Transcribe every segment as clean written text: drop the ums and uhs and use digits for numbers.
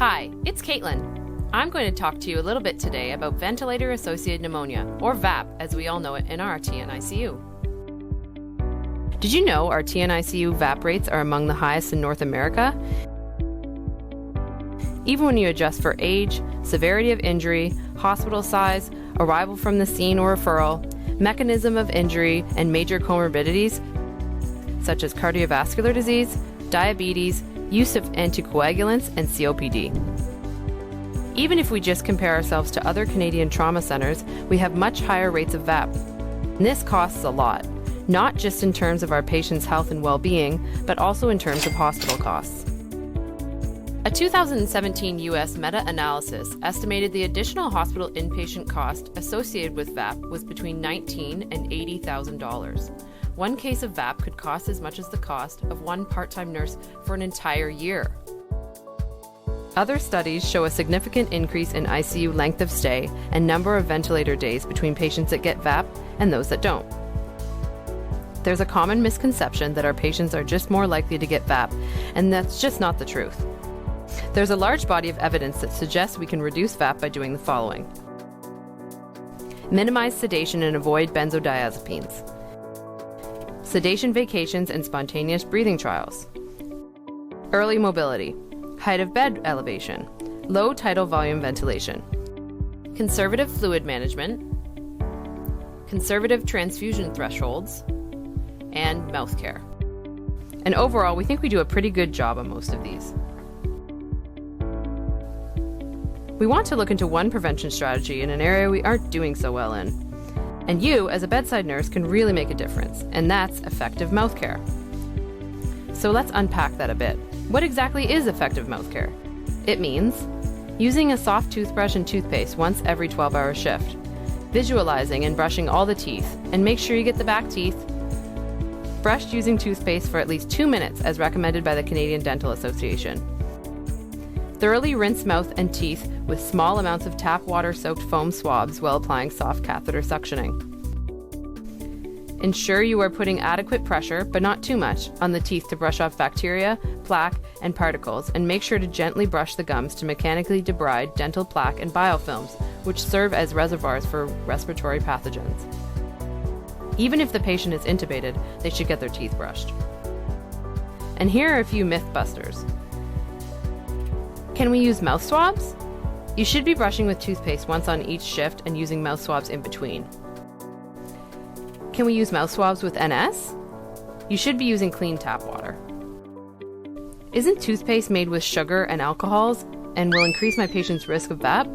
Hi, it's Caitlin. I'm going to talk to you a little bit today about ventilator-associated pneumonia, or VAP as we all know it in our TNICU. Did you know our TNICU VAP rates are among the highest in North America? Even when you adjust for age, severity of injury, hospital size, arrival from the scene or referral, mechanism of injury, and major comorbidities, such as cardiovascular disease, diabetes, use of anticoagulants, and COPD. Even if we just compare ourselves to other Canadian trauma centers, we have much higher rates of VAP. And this costs a lot, not just in terms of our patients' health and well-being, but also in terms of hospital costs. A 2017 U.S. meta-analysis estimated the additional hospital inpatient cost associated with VAP was between $19,000 and $80,000. One case of VAP could cost as much as the cost of one part-time nurse for an entire year. Other studies show a significant increase in ICU length of stay and number of ventilator days between patients that get VAP and those that don't. There's a common misconception that our patients are just more likely to get VAP, and that's just not the truth. There's a large body of evidence that suggests we can reduce VAP by doing the following. Minimize sedation and avoid benzodiazepines. Sedation vacations and spontaneous breathing trials. Early mobility. Height of bed elevation. Low tidal volume ventilation. Conservative fluid management. Conservative transfusion thresholds. And mouth care. And overall, we think we do a pretty good job on most of these. We want to look into one prevention strategy in an area we aren't doing so well in. And you, as a bedside nurse, can really make a difference, and that's effective mouth care. So let's unpack that a bit. What exactly is effective mouth care? It means using a soft toothbrush and toothpaste once every 12-hour shift, visualizing and brushing all the teeth, and make sure you get the back teeth, brushed using toothpaste for at least 2 minutes as recommended by the Canadian Dental Association. Thoroughly rinse mouth and teeth with small amounts of tap water-soaked foam swabs while applying soft catheter suctioning. Ensure you are putting adequate pressure, but not too much, on the teeth to brush off bacteria, plaque, and particles, and make sure to gently brush the gums to mechanically debride dental plaque and biofilms, which serve as reservoirs for respiratory pathogens. Even if the patient is intubated, they should get their teeth brushed. And here are a few myth busters. Can we use mouth swabs? You should be brushing with toothpaste once on each shift and using mouth swabs in between. Can we use mouth swabs with NS? You should be using clean tap water. Isn't toothpaste made with sugar and alcohols and will increase my patient's risk of VAP?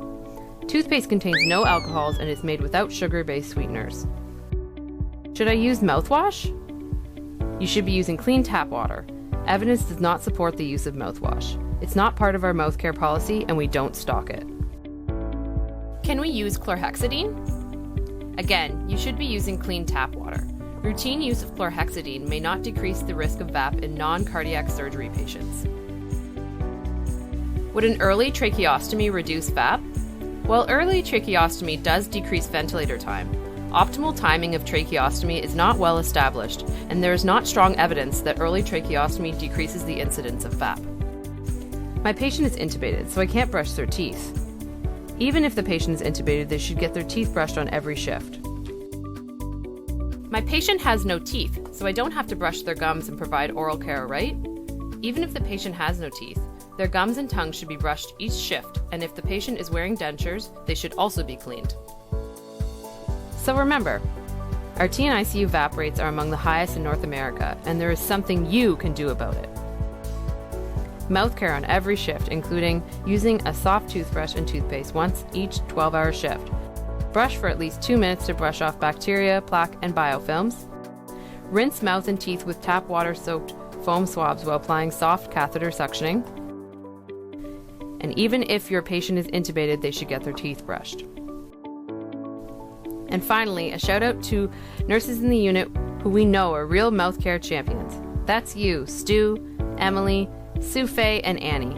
Toothpaste contains no alcohols and is made without sugar-based sweeteners. Should I use mouthwash? You should be using clean tap water. Evidence does not support the use of mouthwash. It's not part of our mouth care policy and we don't stock it. Can we use chlorhexidine? Again, you should be using clean tap water. Routine use of chlorhexidine may not decrease the risk of VAP in non-cardiac surgery patients. Would an early tracheostomy reduce VAP? While early tracheostomy does decrease ventilator time, optimal timing of tracheostomy is not well established, and there is not strong evidence that early tracheostomy decreases the incidence of VAP. My patient is intubated, so I can't brush their teeth. Even if the patient is intubated, they should get their teeth brushed on every shift. My patient has no teeth, so I don't have to brush their gums and provide oral care, right? Even if the patient has no teeth, their gums and tongue should be brushed each shift, and if the patient is wearing dentures, they should also be cleaned. So remember, our TNICU VAP rates are among the highest in North America, and there is something you can do about it. Mouth care on every shift, including using a soft toothbrush and toothpaste once each 12-hour shift. Brush for at least 2 minutes to brush off bacteria, plaque, and biofilms. Rinse mouth and teeth with tap water-soaked foam swabs while applying soft catheter suctioning. And even if your patient is intubated, they should get their teeth brushed. And finally, a shout out to nurses in the unit who we know are real mouth care champions. That's you, Stu, Emily, Sue Faye, and Annie.